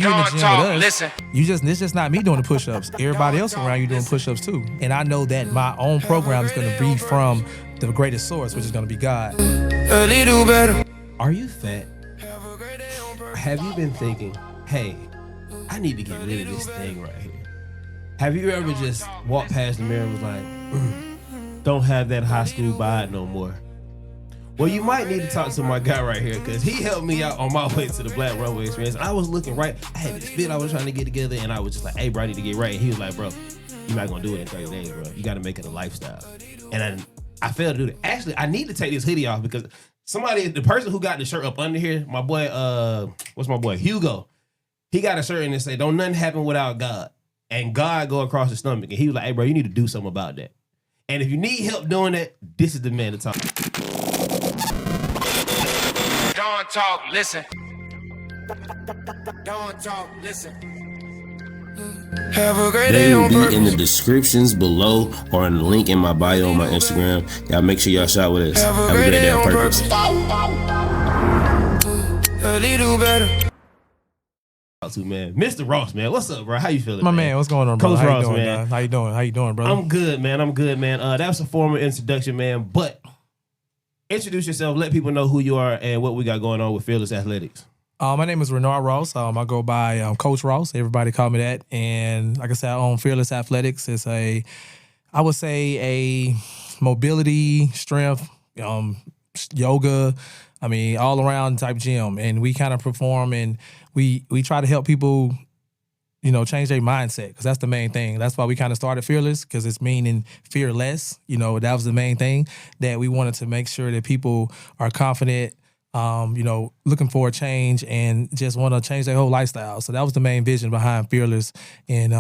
You in the gym with us. It's just not me doing the push-ups. Everybody else around you doing push-ups too. And I know that my own program is going to be from the greatest source, which is going to be God. Are you fat? Have you been thinking, hey, I need to get rid of this thing right here? Have you ever just walked past the mirror and was like, don't have that high school bod no more? Well, you might need to talk to my guy right here because he helped me out on my way to the Black Runway Experience. I was looking right. I had this fit I was trying to get together, and I was just like, hey, bro, I need to get right. And he was like, bro, you're not going to do it in 30 days, bro. You got to make it a lifestyle. And I failed to do that. Actually, I need to take this hoodie off because the person who got the shirt up under here, my boy, what's my boy? Hugo. He got a shirt and it say, don't nothing happen without God. And God go across the stomach. And he was like, hey, bro, you need to do something about that. And if you need help doing that, this is the man to talk. Don't talk, listen. Don't talk, listen. Have a great day. They will be in the descriptions below or in the link in my bio on my Instagram. Y'all make sure y'all shop with us. Have a great day on purpose. A little better. Man, Mr. Ross, man, what's up, bro? How you feeling, My man, what's going on, bro? Coach How Ross, you doing, man? man? How you doing, bro? I'm good, man. That was a formal introduction, man. But introduce yourself. Let people know who you are and what we got going on with Fearless Athletics. My name is Renard Ross. I go by Coach Ross. Everybody call me that. And like I said, I own Fearless Athletics. It's I would say a mobility, strength, yoga, all around type gym. And we kind of perform and we try to help people, change their mindset because that's the main thing. That's why we kind of started Fearless because it's meaning fearless. That was the main thing that we wanted to make sure that people are confident, looking for a change and just want to change their whole lifestyle. So that was the main vision behind Fearless. And,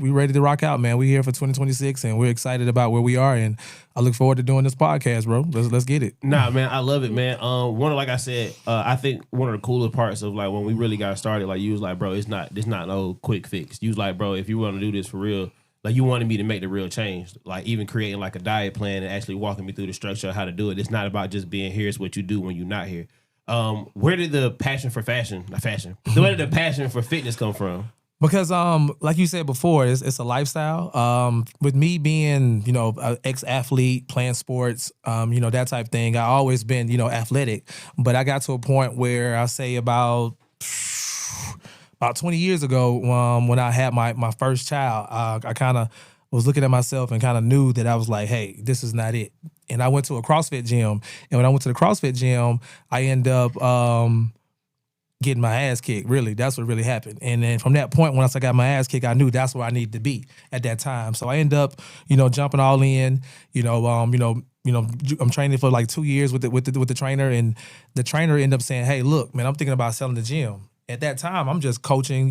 we ready to rock out, man. We're here for 2026 and we're excited about where we are. And I look forward to doing this podcast, bro. Let's get it. Nah, man, I love it, man. Like I said, I think one of the cooler parts of like when we really got started, like you was like, bro, it's not no quick fix. You was like, bro, if you want to do this for real, like you wanted me to make the real change, like even creating like a diet plan and actually walking me through the structure of how to do it. It's not about just being here. It's what you do when you're not here. Where did the passion for where did the passion for fitness come from? Because, like you said before, it's a lifestyle. With me being, an ex-athlete, playing sports, that type of thing, I always been, athletic. But I got to a point where I say about 20 years ago, when I had my first child, I kind of was looking at myself and kind of knew that I was like, hey, this is not it. And I went to a CrossFit gym. And when I went to the CrossFit gym, I ended up getting my ass kicked. Really, that's what really happened. And then from that point, once I got my ass kicked, I knew that's where I needed to be at that time. So I ended up, jumping all in. I'm training for like 2 years with the trainer, and the trainer ended up saying, hey, look, man, I'm thinking about selling the gym. At that time, I'm just coaching,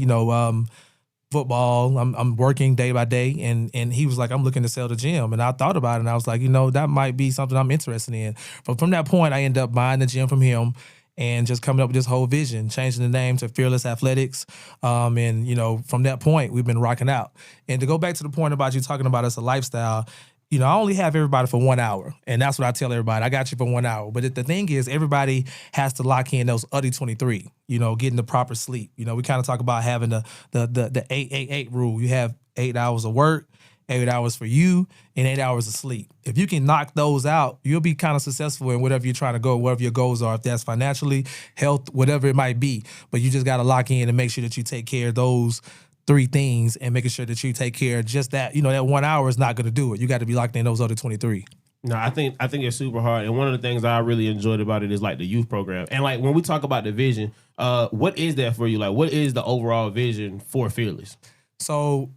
football. I'm working day by day, and he was like, I'm looking to sell the gym. And I thought about it, and I was like, that might be something I'm interested in. But from that point, I ended up buying the gym from him and just coming up with this whole vision, changing the name to Fearless Athletics. And, from that point, we've been rocking out. And to go back to the point about you talking about us a lifestyle, I only have everybody for 1 hour. And that's what I tell everybody. I got you for 1 hour. But the thing is, everybody has to lock in those other 23, getting the proper sleep. We kind of talk about having the 8-8-8 rule. You have 8 hours of work, 8 hours for you, and 8 hours of sleep. If you can knock those out, you'll be kind of successful in whatever you're trying to go, whatever your goals are, if that's financially, health, whatever it might be. But you just got to lock in and make sure that you take care of those 3 things and making sure that you take care of just that. That 1 hour is not going to do it. You got to be locked in those other 23. No, I think it's super hard. And one of the things I really enjoyed about it is like the youth program. And like when we talk about the vision, what is that for you? Like what is the overall vision for Fearless? So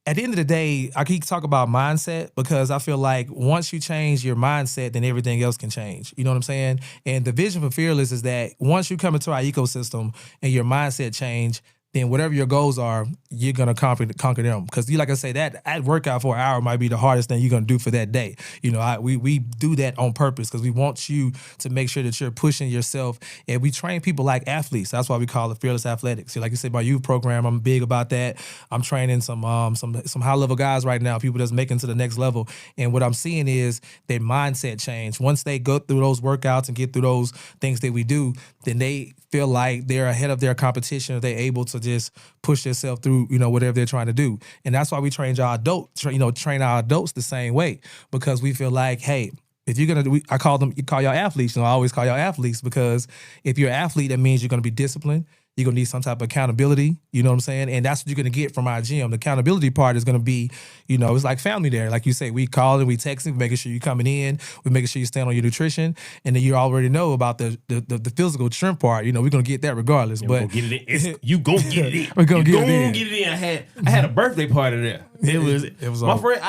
at the end of the day, I keep talking about mindset because I feel like once you change your mindset, then everything else can change. You know what I'm saying? And the vision for Fearless is that once you come into our ecosystem and your mindset change, then whatever your goals are, you're going to conquer them. Because like I say, that workout for an hour might be the hardest thing you're going to do for that day. We do that on purpose because we want you to make sure that you're pushing yourself. And we train people like athletes. That's why we call it Fearless Athletics. Like you said, my youth program, I'm big about that. I'm training some high-level guys right now, people that's making to the next level. And what I'm seeing is their mindset change. Once they go through those workouts and get through those things that we do, then they feel like they're ahead of their competition. They're able to just push themselves through, whatever they're trying to do. And that's why we train our adults the same way, because we feel like, hey, if you're gonna, you call y'all athletes. I always call y'all athletes, because if you're an athlete, that means you're gonna be disciplined. You're gonna need some type of accountability. You know what I'm saying? And that's what you're gonna get from our gym. The accountability part is gonna be, it's like family there. Like you say, we call and we text, we making sure you're coming in, we're making sure you stand on your nutrition, and then you already know about the physical trim part. We're gonna get that regardless. Yeah, but we're gonna get it in. You gonna get it in. We're gonna get it in. I had a birthday party there. It was my friend.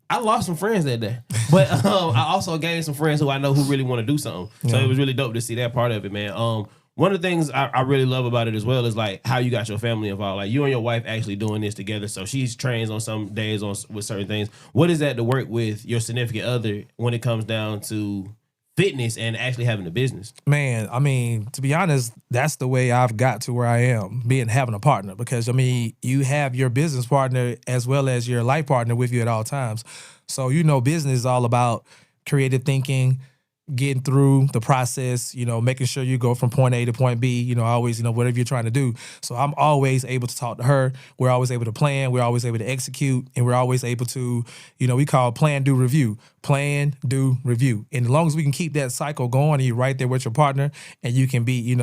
I lost some friends that day, but I also gained some friends who I know who really want to do something. So it was really dope to see that part of it, man. One of the things I really love about it as well is like how you got your family involved. Like you and your wife actually doing this together. So she's trains on some days with certain things. What is that to work with your significant other when it comes down to fitness and actually having a business? Man, I mean, to be honest, that's the way I've got to where I am, having a partner. Because, you have your business partner as well as your life partner with you at all times. So, business is all about creative thinking, getting through the process, making sure you go from point A to point B, always, whatever you're trying to do. So I'm always able to talk to her. We're always able to plan. We're always able to execute. And we're always able to, we call plan, do, review. Plan, do, review. And as long as we can keep that cycle going and you're right there with your partner and you can be,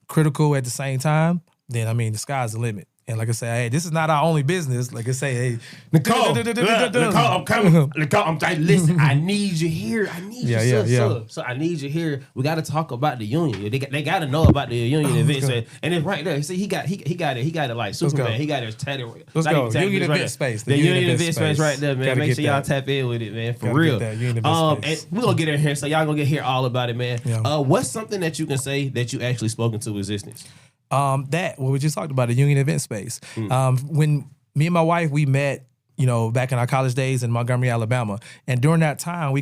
critical at the same time, then, the sky's the limit. And like I say, hey, this is not our only business. Like I say, hey, Nicole, I'm coming. Nicole, I'm like, listen, I need you here. I need you, so I need you here. We got to talk about the union. They got to know about the union event. And it's right there. See, he got it like Superman. He got it tatted. Let's go. Union event space. The union event space right there, man. Make sure y'all tap in with it, man. For real. And we're gonna get in here, so y'all gonna get hear all about it, man. What's something that you can say that you actually spoke into existence? We just talked about, the union event space. When me and my wife, we met, back in our college days in Montgomery, Alabama. And during that time, we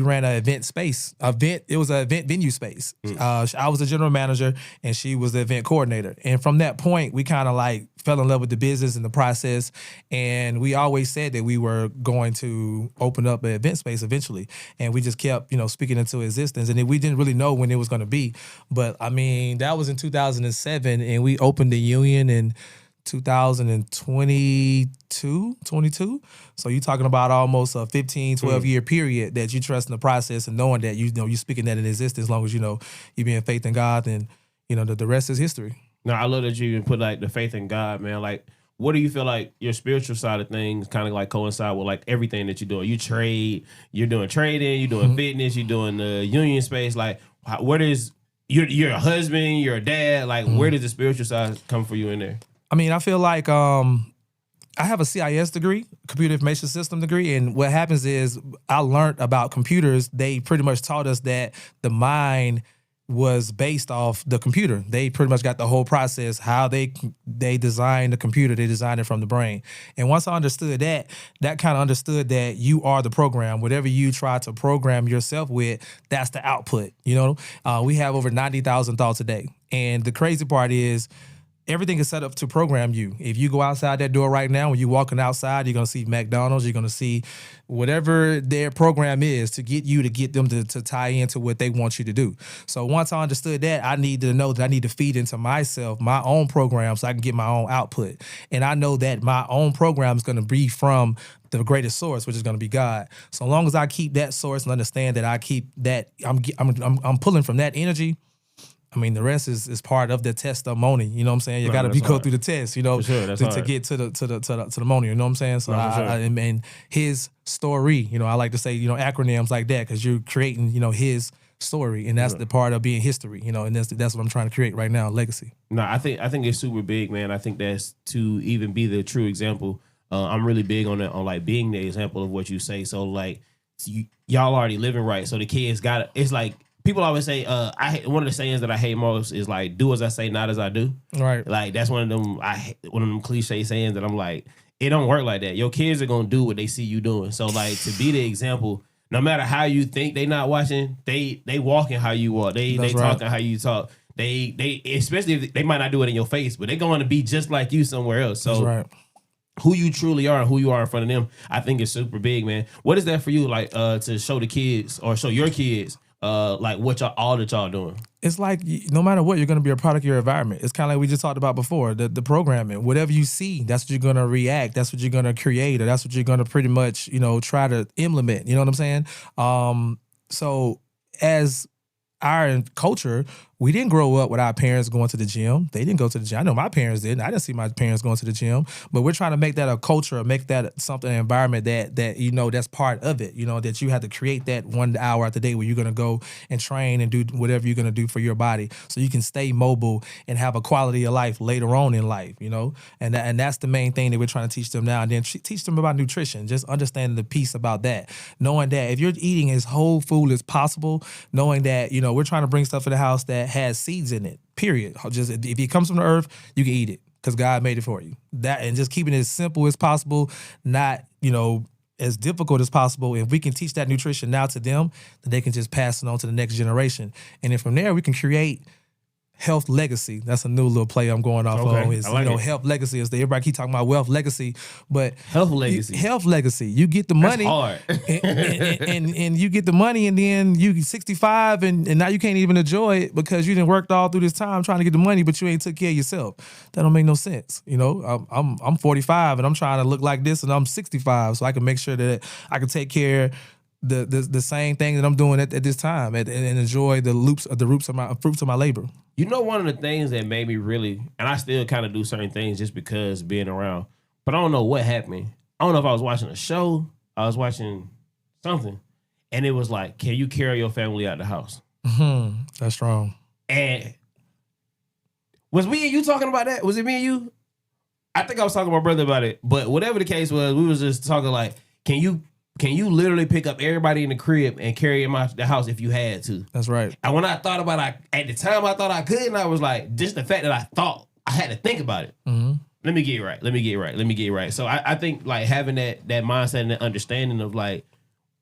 ran an event space. It was an event venue space. I was the general manager and she was the event coordinator. And from that point, we kind of like fell in love with the business and the process. And we always said that we were going to open up an event space eventually. And we just kept, speaking into existence. And we didn't really know when it was going to be. But that was in 2007, and we opened the union in 2022. So you're talking about almost a 15, 12-year period that you trust in the process and knowing that you're speaking that in existence. As long as you be in faith in God, then the rest is history. No, I love that you even put like the faith in God, man. Like, what do you feel like your spiritual side of things kind of like coincide with like everything that you're doing? You're doing trading, you're doing fitness, you're doing the union space. Like, where does you're a husband, you're a dad. Like, where does the spiritual side come for you in there? I feel like I have a CIS degree, computer information system degree, and what happens is I learned about computers. They pretty much taught us that the mind was based off the computer. They pretty much got the whole process, how they designed the computer, they designed it from the brain. And once I understood that kind of understood that you are the program. Whatever you try to program yourself with, that's the output. We have over 90,000 thoughts a day. And the crazy part is, everything is set up to program you. If you go outside that door right now, when you're walking outside, you're going to see McDonald's, you're going to see whatever their program is to get them to tie into what they want you to do. So once I understood that, I need to know that I need to feed into myself my own program so I can get my own output. And I know that my own program is going to be from the greatest source, which is going to be God. So long as I keep that source and understand that I keep that, I'm pulling from that energy. The rest is part of the testimony. You know what I'm saying? You got to go through the test, to get to the money. You know what I'm saying? So and his story, I like to say, acronyms like that, because you're creating, his story, and that's the part of being history. And that's what I'm trying to create right now, legacy. No, I think it's super big, man. I think that's to even be the true example. I'm really big on that, on like being the example of what you say. So like y'all already living right. So the kids it's like. People always say, one of the sayings that I hate most is like, do as I say, not as I do. Right. Like, that's one of them cliche sayings that I'm like, it don't work like that. Your kids are going to do what they see you doing. So like, to be the example, no matter how you think they not watching, they walking how you walk. They talking how you talk. They especially if they might not do it in your face, but they're going to be just like you somewhere else. So that's right. Who you truly are and who you are in front of them, I think is super big, man. What is that for you, like, to show the kids or show your kids like what y'all all that y'all doing? It's like no matter what, you're going to be a product of your environment. It's kind of like we just talked about before, the programming. Whatever you see, that's what you're going to react. That's what you're going to create, or that's what you're going to pretty much, try to implement. You know what I'm saying? So as our culture, we didn't grow up with our parents going to the gym. They didn't go to the gym. I know my parents didn't. I didn't see my parents going to the gym. But we're trying to make that a culture, make that something, an environment that that's part of it. That you have to create that 1 hour out the day where you're going to go and train and do whatever you're going to do for your body, so you can stay mobile and have a quality of life later on in life. And that's the main thing that we're trying to teach them now. And then teach them about nutrition, just understanding the piece about that, knowing that if you're eating as whole food as possible, knowing that we're trying to bring stuff to the house that has seeds in it, period. Just if it comes from the earth, you can eat it because God made it for you. That, and just keeping it as simple as possible, not as difficult as possible. If we can teach that nutrition now to them, then they can just pass it on to the next generation, and then from there we can create health legacy. That's a new little play I'm going off on. Is health legacy is everybody keep talking about wealth legacy, but health legacy. Health legacy. You get the money. That's hard. and you get the money, and then you 65 and now you can't even enjoy it because you didn't work all through this time trying to get the money, but you ain't took care of yourself. That don't make no sense. I'm 45 and I'm trying to look like this, and I'm 65, so I can make sure that I can take care the same thing that I'm doing at this time and enjoy the fruits of my labor. One of the things that made me really, and I still kind of do certain things just because being around, but I don't know what happened. I don't know if I was watching a show, I was watching something, and it was like, can you carry your family out the house? Mm-hmm. That's strong. And was me and you talking about that? Was it me and you? I think I was talking to my brother about it, but whatever the case was, we was just talking like, can you literally pick up everybody in the crib and carry them out the house if you had to? That's right. And when I thought about it, at the time I thought I could, and I was like, just the fact that I thought I had to think about it. Mm-hmm. Let me get it right. So I think like having that mindset and that understanding of like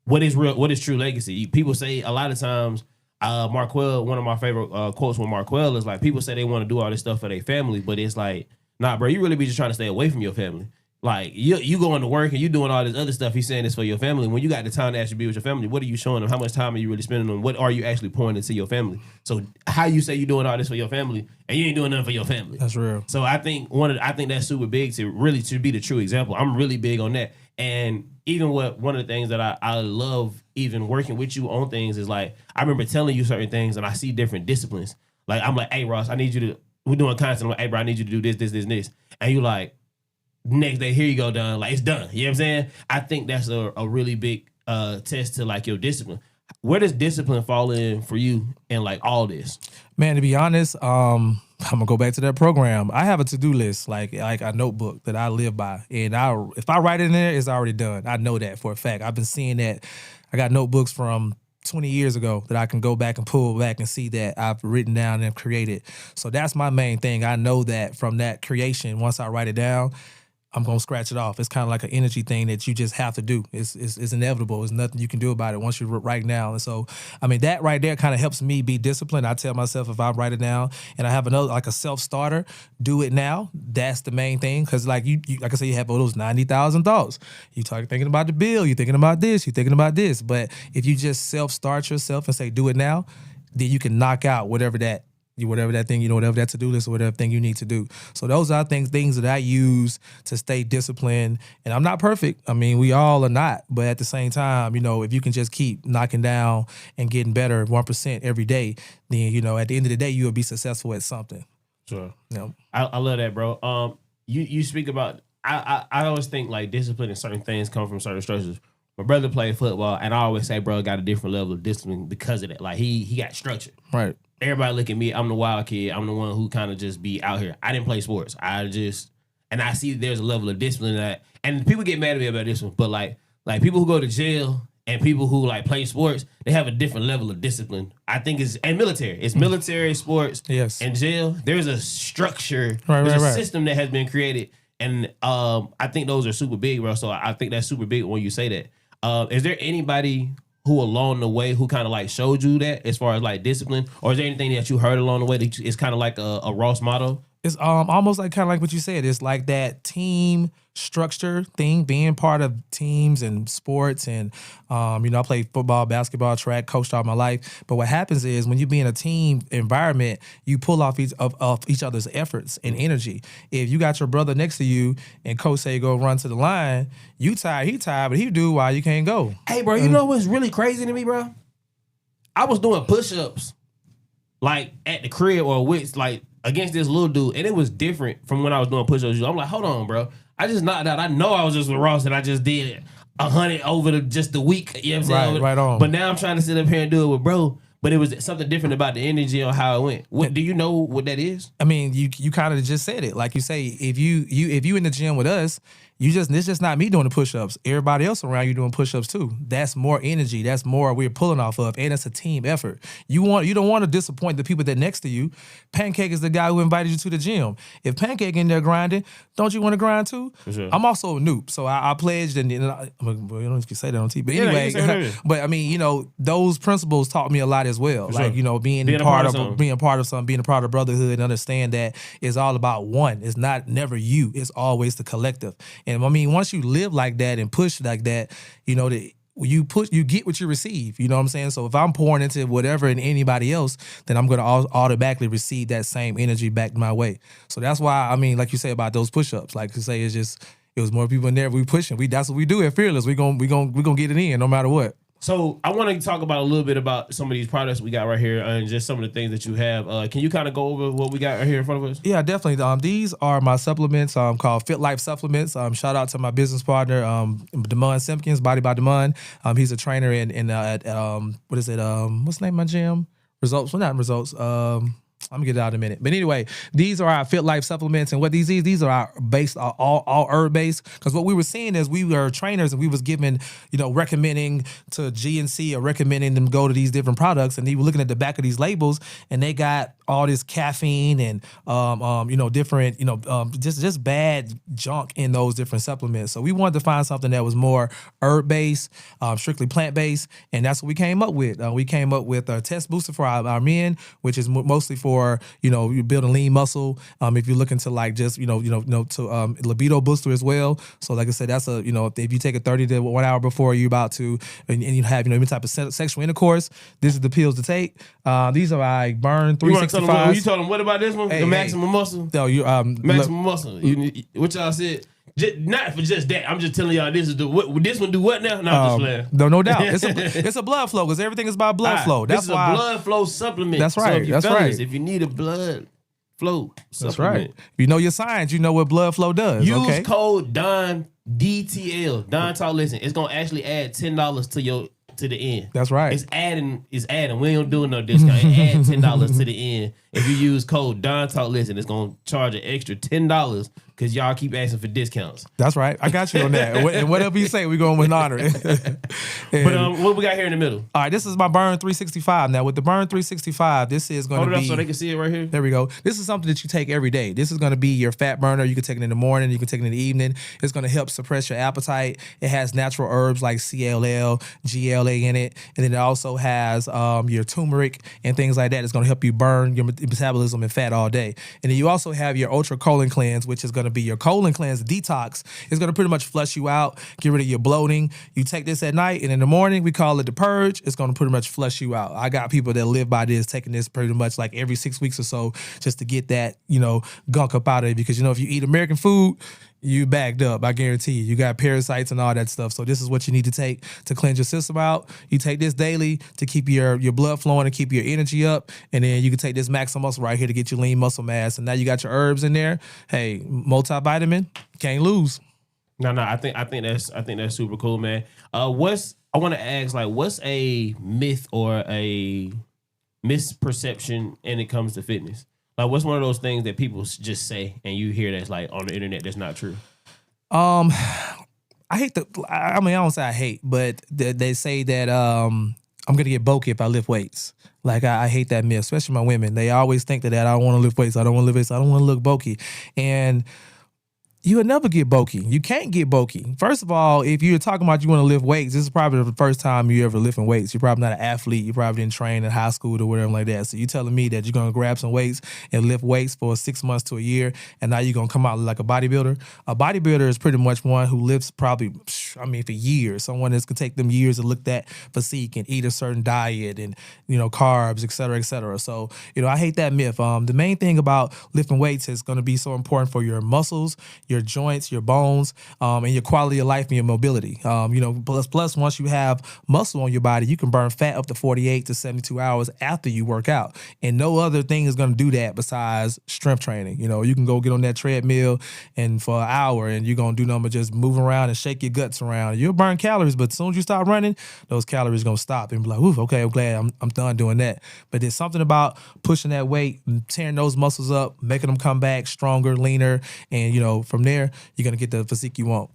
what is true legacy. People say a lot of times, Marquel, one of my favorite quotes from Marquel is like, people say they want to do all this stuff for their family, but it's like, nah, bro, you really be just trying to stay away from your family. Like, you going to work and you doing all this other stuff. He's saying this for your family. When you got the time to actually be with your family, what are you showing them? How much time are you really spending on? What are you actually pouring into your family? So how you say you doing all this for your family and you ain't doing nothing for your family? That's real. So I think that's super big to be the true example. I'm really big on that. And even one of the things that I love even working with you on things is like, I remember telling you certain things and I see different disciplines. Like, I'm like, hey, Ross, I need you to, we're doing content. I'm like, hey, bro, I need you to do this. And you like, next day, here you go, done. Like, it's done. You know what I'm saying? I think that's a really big test to like your discipline. Where does discipline fall in for you in like all this? Man, to be honest, I'm gonna go back to that program. I have a to-do list, like a notebook that I live by, and if I write it in there, it's already done. I know that for a fact. I've been seeing that. I got notebooks from 20 years ago that I can go back and pull back and see that I've written down and created. So that's my main thing. I know that from that creation, once I write it down, I'm going to scratch it off. It's kind of like an energy thing that you just have to do. It's inevitable. There's nothing you can do about it once you write down. And so, I mean, that right there kind of helps me be disciplined. I tell myself if I write it down and I have another, like a self-starter, do it now. That's the main thing. Because like you like I said, you have all those 90,000 thoughts. You thinking about the bill. You're thinking about this. You're thinking about this. But if you just self-start yourself and say, do it now, then you can knock out whatever that thing, whatever that to-do list or whatever thing you need to do. So those are things that I use to stay disciplined. And I'm not perfect. I mean, we all are not. But at the same time, if you can just keep knocking down and getting better 1% every day, then, at the end of the day, you'll be successful at something. Sure. I love that, bro. You speak about, I always think like discipline and certain things come from certain structures. My brother played football, and I always say, bro, got a different level of discipline because of that. Like, he got structured. Right. Everybody look at me. I'm the wild kid. I'm the one who kind of just be out here. I didn't play sports. And I see there's a level of discipline that, and people get mad at me about this one, but like people who go to jail and people who like play sports, they have a different level of discipline. I think and military. It's military, sports, yes, and jail. There's a structure, there's a system that has been created, and I think those are super big, bro. So I think that's super big when you say that. Is there anybody who along the way who kind of like showed you that as far as like discipline, or is there anything that you heard along the way that is kind of like a Ross motto? It's almost like kind of like what you said. It's like that team structure thing, being part of teams and sports. And I played football, basketball, track, coached all my life. But what happens is when you be in a team environment, you pull off each other's efforts and energy. If you got your brother next to you and coach say go run to the line, you tired, he tired, but he do why you can't go. Hey, bro, you know what's really crazy to me, bro? I was doing push-ups like at the crib or with like against this little dude, and it was different from when I was doing push-ups. I'm like, hold on, bro. I just knocked out. I know I was just with Ross and I just did 100 over just the week. You know what I'm saying? Right on. But now I'm trying to sit up here and do it with bro. But it was something different about the energy on how it went. What do you know what that is? I mean, you kind of just said it. Like you say, if you in the gym with us, it's just not me doing the push-ups. Everybody else around you doing push-ups too. That's more energy. That's more we're pulling off of, and it's a team effort. You don't want to disappoint the people that next to you. Pancake is the guy who invited you to the gym. If Pancake in there grinding, don't you want to grind too? For sure. I'm also a noob, so I pledged, and I don't know if you can say that on TV, but anyway. But I mean, those principles taught me a lot as well. For like sure. being a part of something, being a part of brotherhood, and understand that it's all about one. It's never you. It's always the collective. And I mean, once you live like that and push like that, you get what you receive. You know what I'm saying? So if I'm pouring into whatever and anybody else, then I'm going to automatically receive that same energy back my way. So that's why, I mean, like you say about those push-ups, like you say, it was more people in there. We pushing. That's what we do at Fearless. We gonna get it in no matter what. So I want to talk about a little bit about some of these products we got right here and just some of the things that you have. Can you kind of go over what we got right here in front of us? Yeah, definitely. These are my supplements called Fit Life Supplements. Shout out to my business partner, Damon Simpkins, Body by Damon. He's a trainer at what is it? What's the name of my gym? Results. Well, not Results. I'm gonna get it out in a minute. But anyway, these are our Fit Life supplements, and what these are our based all herb based. Because what we were seeing is we were trainers and we was giving, recommending to GNC or recommending them go to these different products, and they were looking at the back of these labels, and they got all this caffeine and different, just bad junk in those different supplements. So we wanted to find something that was more herb based, strictly plant based, and that's what we came up with. We came up with a test booster for our men, which is mostly for you building lean muscle. If you're looking to like just to libido booster as well. So like I said, that's if you take it 30 to 1 hour before you're about to and you have any type of sexual intercourse, this is the pills to take. These are like Burn 365. You told them what about this one? The maximum muscle. No, maximum muscle. What y'all said? Not for just that. I'm just telling y'all this is this one do what now? No, I'm just playing. No doubt. It's a blood flow because everything is about blood flow. That's this is why a blood flow supplement. That's right. If you need a blood flow supplement, that's right. You know your signs. You know what blood flow does. Use code Don DTL. Don Talk Listen. It's gonna actually add $10 to the end. That's right. It's adding. We ain't doing no discount. It adds $10 to the end. If you use code Don Talk Listen, it's gonna charge an extra $10 because y'all keep asking for discounts. That's right. I got you on that. And whatever you say, we're going with honor. But what we got here in the middle? All right, this is my Burn 365. Now with the Burn 365, this is going to be. Hold it up so they can see it right here. There we go. This is something that you take every day. This is going to be your fat burner. You can take it in the morning. You can take it in the evening. It's going to help suppress your appetite. It has natural herbs like CLL, GLA in it, and then it also has your turmeric and things like that. It's going to help you burn your metabolism and fat all day. And then you also have your Ultra Colon Cleanse, which is going to be your colon cleanse detox. It's going to pretty much flush you out, get rid of your bloating. You take this at night, and in the morning, we call it the purge. It's going to pretty much flush you out. I got people that live by this, taking this pretty much like every 6 weeks or so just to get that, gunk up out of it. Because, if you eat American food, you bagged up. I guarantee you. You got parasites and all that stuff. So this is what you need to take to cleanse your system out. You take this daily to keep your blood flowing and keep your energy up. And then you can take this Maximum Muscle right here to get your lean muscle mass. And now you got your herbs in there. Hey, multivitamin, can't lose. No, I think that's super cool, man. I want to ask, like, what's a myth or a misperception when it comes to fitness? Like, what's one of those things that people just say and you hear that's like on the internet that's not true? I don't say I hate, but they say that I'm gonna get bulky if I lift weights. Like I hate that myth, especially my women. They always think that I don't want to lift weights. I don't want to lift weights. I don't want to look bulky. And you would never get bulky. You can't get bulky. First of all, if you're talking about you want to lift weights, this is probably the first time you ever lifting weights. You're probably not an athlete. You probably didn't train in high school or whatever like that. So you telling me that you're going to grab some weights and lift weights for 6 months to a year, and now you're going to come out like a bodybuilder? A bodybuilder is pretty much one who lifts probably, for years. Someone that's going to take them years to look at physique and eat a certain diet and, carbs, et cetera, et cetera. So, I hate that myth. The main thing about lifting weights is going to be so important for your muscles, your joints, your bones, and your quality of life and your mobility. Plus, once you have muscle on your body, you can burn fat up to 48 to 72 hours after you work out. And no other thing is going to do that besides strength training. You can go get on that treadmill and for an hour and you're going to do nothing but just move around and shake your guts around. You'll burn calories, but as soon as you stop running, those calories going to stop and be like, oof, okay, I'm glad I'm done doing that. But there's something about pushing that weight, tearing those muscles up, making them come back stronger, leaner, and from there you're gonna get the physique you want.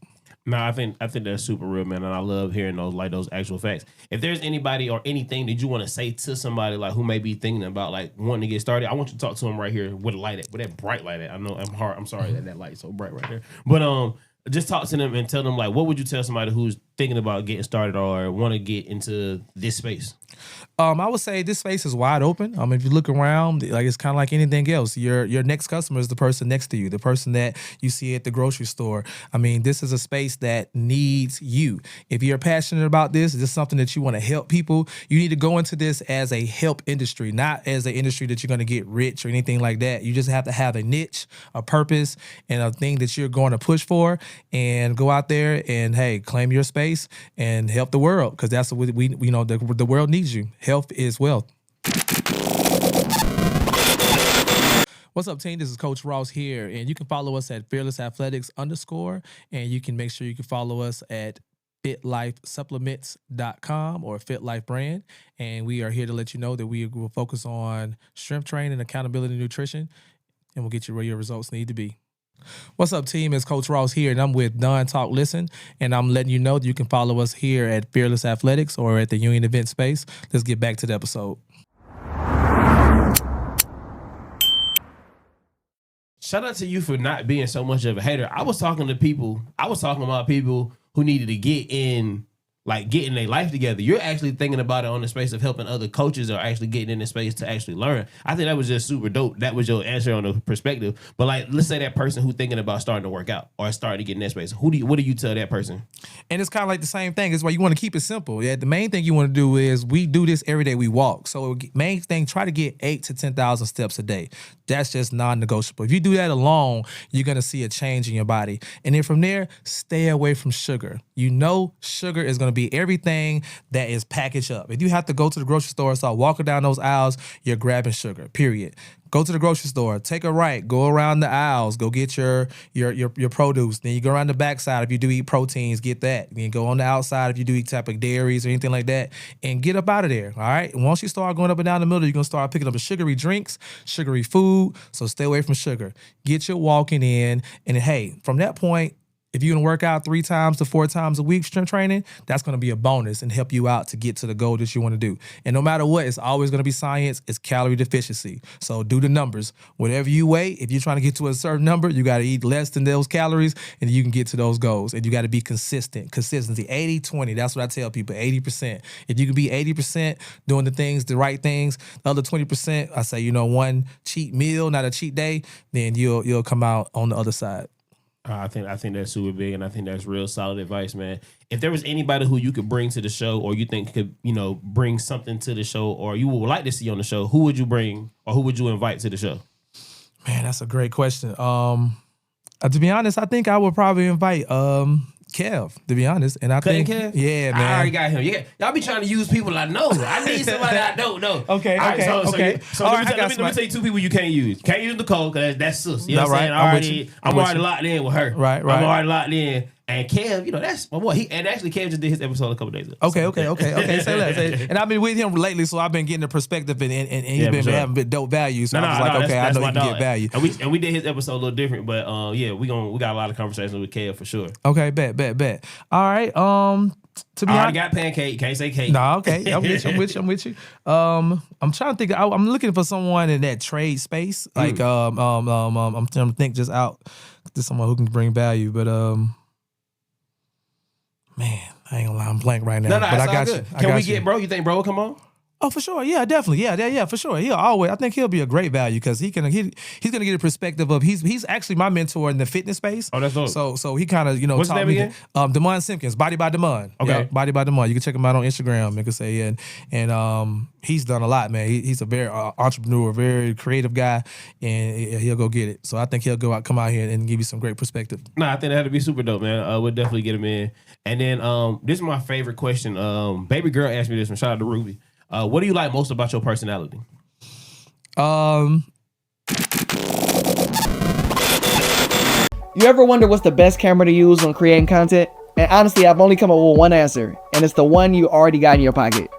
No, I think that's super real, man, and I love hearing those actual facts. If there's anybody or anything that you want to say to somebody like who may be thinking about like wanting to get started, I want you to talk to them right here with a light with that bright light. I know I'm sorry that light's so bright right there, but just talk to them and tell them like what would you tell somebody who's thinking about getting started or want to get into this space? I would say this space is wide open. If you look around, like it's kind of like anything else. Your next customer is the person next to you, the person that you see at the grocery store. This is a space that needs you. If you're passionate about this, is something that you want to help people, you need to go into this as a help industry, not as an industry that you're going to get rich or anything like that. You just have to have a niche, a purpose, and a thing that you're going to push for, and go out there and claim your space and help the world, because that's what the world needs you. Health is wealth. What's up, team? This is Coach Ross here, and you can follow us at fearlessathletics_, and you can make sure you can follow us at fitlifesupplements.com or FitLife brand. And we are here to let you know that we will focus on strength training, accountability, nutrition, and we'll get you where your results need to be. What's up, team? It's Coach Ross here, and I'm with Done Talk Listen, and I'm letting you know that you can follow us here at Fearless Athletics or at the Union Event Space. Let's get back to the episode. Shout out to you for not being so much of a hater. I was talking about people who needed to get in like getting their life together. You're actually thinking about it on the space of helping other coaches or actually getting in the space to actually learn. I think that was just super dope. That was your answer on the perspective. But like, let's say that person who's thinking about starting to work out or starting to get in that space. What do you tell that person? And it's kind of like the same thing. It's why you want to keep it simple. Yeah, the main thing you want to do is we do this every day we walk. So main thing, try to get 8,000 to 10,000 steps a day. That's just non-negotiable. If you do that alone, you're going to see a change in your body. And then from there, stay away from sugar. You know sugar is going to be everything that is packaged up. If you have to go to the grocery store and start walking down those aisles, you're grabbing sugar, period. Go to the grocery store, take a right, go around the aisles, go get your produce. Then you go around the backside if you do eat proteins, get that. Then you go on the outside if you do eat type of dairies or anything like that, and get up out of there, all right? And once you start going up and down the middle, you're going to start picking up sugary drinks, sugary food, so stay away from sugar. Get your walking in, and hey, from that point, if you're going to work out 3 times to 4 times a week strength training, that's going to be a bonus and help you out to get to the goal that you want to do. And no matter what, it's always going to be science. It's calorie deficiency. So do the numbers. Whatever you weigh, if you're trying to get to a certain number, you got to eat less than those calories and you can get to those goals. And you got to be consistent. Consistency, 80-20. That's what I tell people, 80%. If you can be 80% doing the right things, the other 20%, I say, one cheat meal, not a cheat day, then you'll come out on the other side. I think that's super big, and I think that's real solid advice, man. If there was anybody who you could bring to the show, or you think could, bring something to the show, or you would like to see on the show, who would you bring, or who would you invite to the show? Man, that's a great question. To be honest, I think I would probably invite Kev, to be honest. And I think, Kev? Yeah, man. I already got him. Yeah, y'all be trying to use people I know. I need somebody I don't know. Okay. Let me tell you 2 people you can't use. Can't use Nicole because that's sis. You know what I'm saying? I'm already locked in with her. Right. I'm already locked in. And Kev, you know, that's my boy. Actually Kev just did his episode a couple days ago. Okay. Say that. And I've been with him lately, so I've been getting the perspective, and he's been having bit dope value. So I was like, okay, I know he can get value. And we did his episode a little different, but we got a lot of conversations with Kev for sure. Okay, bet. All right. To be I already got pancake. Can't say cake. No, okay. I'm with you. I'm trying to think. I'm looking for someone in that trade space. Like I'm trying to think just out to someone who can bring value. But man, I ain't gonna lie, I'm blank right now. No, but I got good. you. Can we get bro? You think bro will come on? Oh, for sure. Yeah, definitely. Yeah, for sure. I think he'll be a great value because he's gonna get a perspective of he's actually my mentor in the fitness space. Oh, that's dope. So he kind of what's taught his name me again? Damon Simpkins, Body by Damon. Okay, yeah, Body by Damon. You can check him out on Instagram. You can say and he's done a lot, man. He's a very entrepreneur, very creative guy, and he'll go get it. So I think he'll come out here and give you some great perspective. No, I think that'd be super dope, man. We'll definitely get him in. And then this is my favorite question. Baby girl asked me this one. Shout out to Ruby. What do you like most about your personality? You ever wonder what's the best camera to use when creating content? And honestly, I've only come up with one answer, and it's the one you already got in your pocket.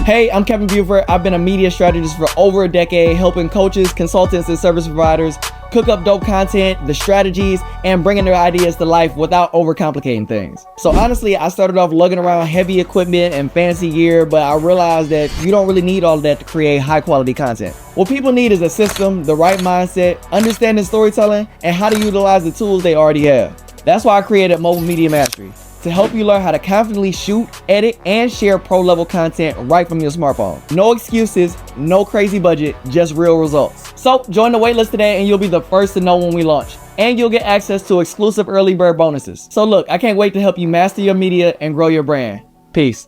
Hey, I'm Kevin Buford. I've been a media strategist for over a decade, helping coaches, consultants, and service providers cook up dope content, the strategies, and bringing their ideas to life without overcomplicating things. So honestly, I started off lugging around heavy equipment and fancy gear, but I realized that you don't really need all of that to create high quality content. What people need is a system, the right mindset, understanding storytelling, and how to utilize the tools they already have. That's why I created Mobile Media Mastery, to help you learn how to confidently shoot, edit, and share pro-level content right from your smartphone. No excuses, no crazy budget, just real results. So join the waitlist today and you'll be the first to know when we launch. And you'll get access to exclusive early bird bonuses. So look, I can't wait to help you master your media and grow your brand. Peace.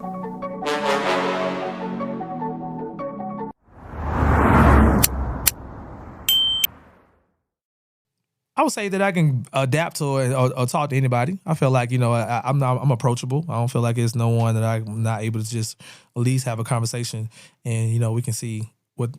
I would say that I can adapt to or talk to anybody. I feel like I'm approachable. I don't feel like it's no one that I'm not able to just at least have a conversation, and we can see what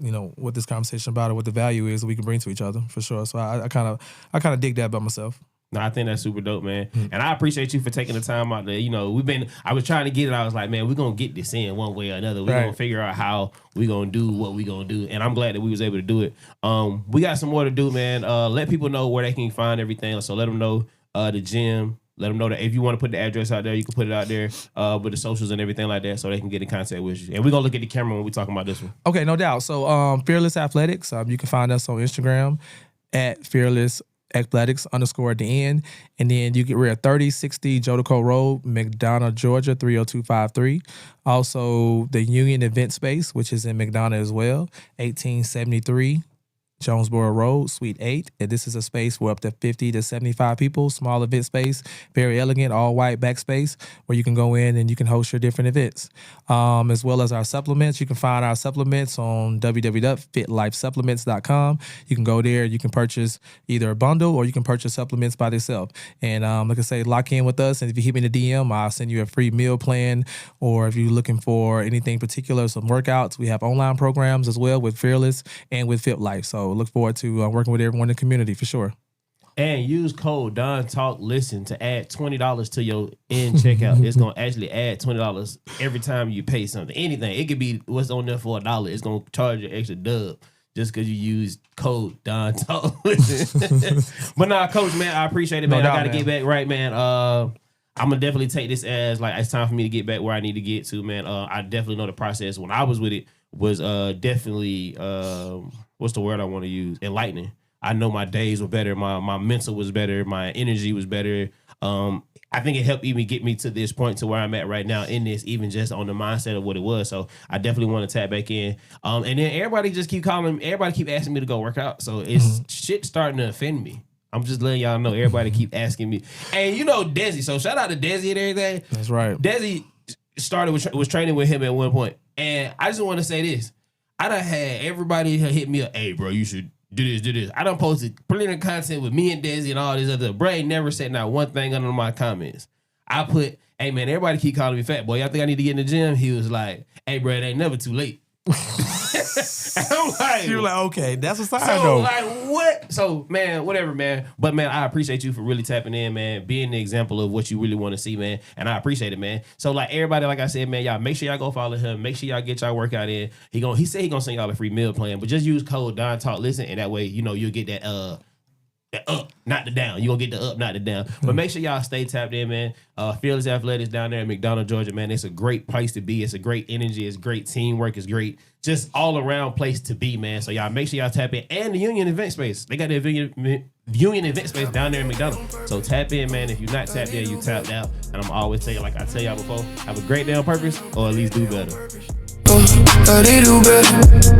this conversation about or what the value is that we can bring to each other for sure. So I kind of dig that about myself. No, I think that's super dope, man. And I appreciate you for taking the time out there. I was trying to get it. I was like, man, we're going to get this in one way or another. We're going to figure out how we're going to do what we're going to do. And I'm glad that we was able to do it. We got some more to do, man. Let people know where they can find everything. So let them know the gym. Let them know that if you want to put the address out there, you can put it out there with the socials and everything like that so they can get in contact with you. And we're going to look at the camera when we're talking about this one. Okay, no doubt. So Fearless Athletics, you can find us on Instagram at Fearless Athletics _ at the end. And then we're at 3060 Jodico Road, McDonough, Georgia, 30253. Also, the Union Event Space, which is in McDonough as well, 1873 Jonesboro Road, Suite 8. And this is a space for up to 50 to 75 people, small event space, very elegant, all white backspace where you can go in and you can host your different events. As well as our supplements. You can find our supplements on www.fitlifesupplements.com. You can go there, you can purchase either a bundle or you can purchase supplements by themselves. And like I say, lock in with us. And if you hit me in the DM, I'll send you a free meal plan. Or if you're looking for anything particular, some workouts, we have online programs as well with Fearless and with Fit Life. So look forward to working with everyone in the community for sure. And use code DonTalkListen to add $20 to your end checkout. It's going to actually add $20 every time you pay something. Anything. It could be what's on there for $1. It's going to charge you extra dub just because you use code DonTalkListen. But nah, Coach, man, I appreciate it, man. No doubt, I got to get back right, man. I'm going to definitely take this as like it's time for me to get back where I need to get to, man. I definitely know the process when I was with it was definitely, what's the word I want to use? Enlightening. I know my days were better. My mental was better. My energy was better. I think it helped even get me to this point to where I'm at right now in this, even just on the mindset of what it was. So I definitely want to tap back in. And then everybody just keep asking me to go work out. So it's shit starting to offend me. I'm just letting y'all know everybody keep asking me. And Desi. So shout out to Desi and everything. That's right. Desi was training with him at one point. And I just want to say this. I done had everybody hit me up, hey, bro, you should do this. I done posted plenty of content with me and Desi and all this other. Bro ain't never said not one thing under my comments. I put, hey, man, everybody keep calling me fat boy. Y'all think I need to get in the gym? He was like, hey, bro, it ain't never too late. And I'm like, You're like, okay, that's a sign so though. like what? So man, whatever, man. But man, I appreciate you for really tapping in, man, being the example of what you really want to see, man. And I appreciate it, man. So like everybody, like I said, man, y'all make sure y'all go follow him. Make sure y'all get y'all workout in. He said he gonna send y'all a free meal plan, but just use code Don Talk Listen, and that way you'll get that the up, not the down. You gonna get the up, not the down. But make sure y'all stay tapped in, man. Fearless Athletics down there in McDonough, Georgia, man. It's a great place to be. It's a great energy. It's great teamwork. It's great, just all around place to be, man. So y'all make sure y'all tap in. And the Union Event Space. They got the Union Event Space down there in McDonough. So tap in, man. If you're not tapped in, you tapped out. And I'm always tell you, like I tell y'all before, have a great day on purpose, or at least do better. They do better.